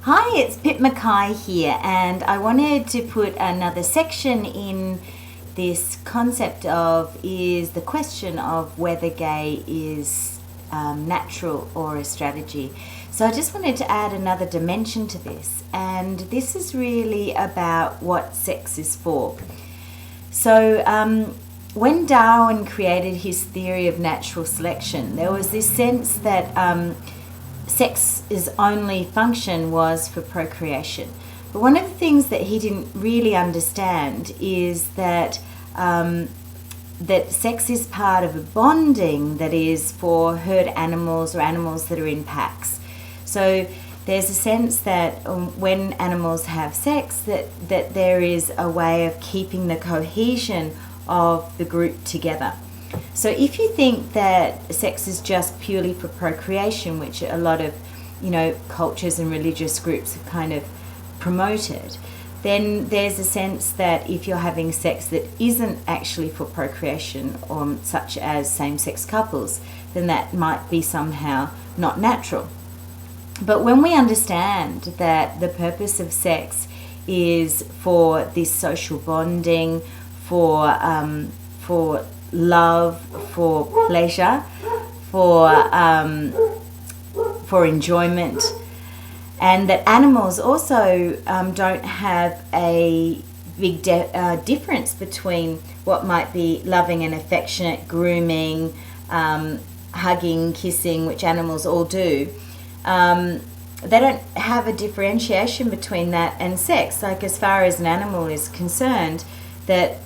Hi, it's Pip Mackay here, and I wanted to put another section in this concept of is the question of whether gay is natural or a strategy. So I just wanted to add another dimension to this, and this is really about what sex is for. So when Darwin created his theory of natural selection, there was this sense that sex's only function was for procreation. But one of the things that he didn't really understand is that that sex is part of a bonding that is for herd animals or animals that are in packs. So there's a sense that when animals have sex, that there is a way of keeping the cohesion of the group together. So if you think that sex is just purely for procreation, which a lot of, cultures and religious groups have kind of promoted, then there's a sense that if you're having sex that isn't actually for procreation, or such as same-sex couples, then that might be somehow not natural. But when we understand that the purpose of sex is for this social bonding, for love, for pleasure, for enjoyment, and that animals also don't have a big difference between what might be loving and affectionate, grooming, hugging, kissing, which animals all do. They don't have a differentiation between that and sex. Like, as far as an animal is concerned, that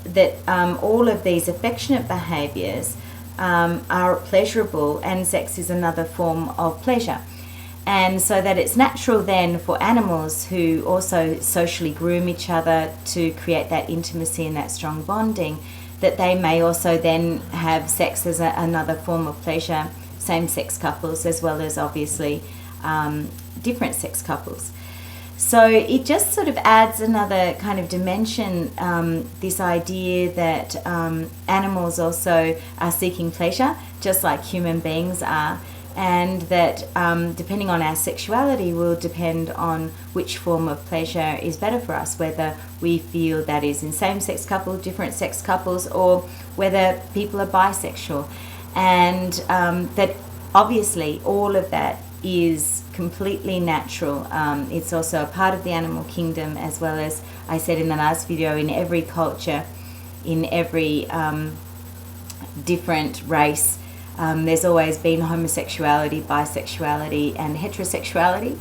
all of these affectionate behaviours are pleasurable, and sex is another form of pleasure. And so that it's natural then for animals who also socially groom each other to create that intimacy and that strong bonding, that they may also then have sex as another form of pleasure, same-sex couples, as well as obviously different sex couples. So it just sort of adds another kind of dimension, this idea that animals also are seeking pleasure, just like human beings are, and that depending on our sexuality will depend on which form of pleasure is better for us, whether we feel that is in same-sex couples, different sex couples, or whether people are bisexual. And that obviously all of that is completely natural. It's also a part of the animal kingdom, as well as I said in the last video, in every culture, in every different race, there's always been homosexuality, bisexuality and heterosexuality,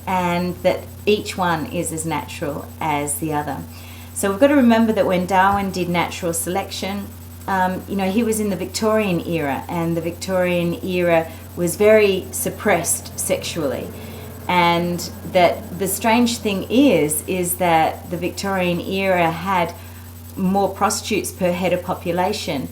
and that each one is as natural as the other. So we've got to remember that when Darwin did natural selection, he was in the Victorian era, and the Victorian era was very suppressed sexually. And that the strange thing is that the Victorian era had more prostitutes per head of population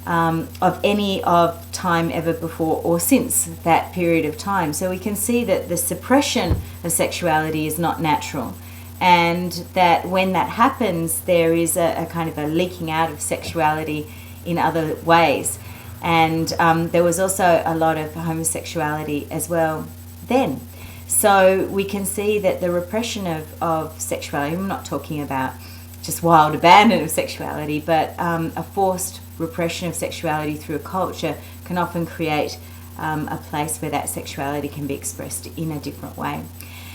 of any of time ever before or since that period of time. So we can see that the suppression of sexuality is not natural, and that when that happens, there is a kind of a leaking out of sexuality in other ways. And there was also a lot of homosexuality as well then. So we can see that the repression of sexuality, I'm not talking about just wild abandon of sexuality, but a forced repression of sexuality through a culture can often create a place where that sexuality can be expressed in a different way.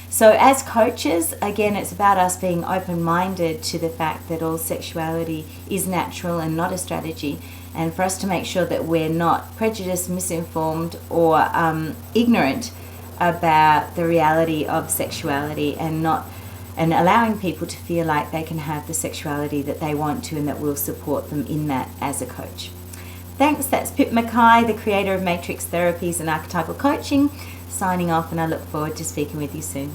So as coaches, again, it's about us being open-minded to the fact that all sexuality is natural and not a strategy, and for us to make sure that we're not prejudiced, misinformed, or ignorant about the reality of sexuality, and allowing people to feel like they can have the sexuality that they want to, and that we'll support them in that as a coach. Thanks, that's Pip Mackay, the creator of Matrix Therapies and Archetypal Coaching, signing off, and I look forward to speaking with you soon.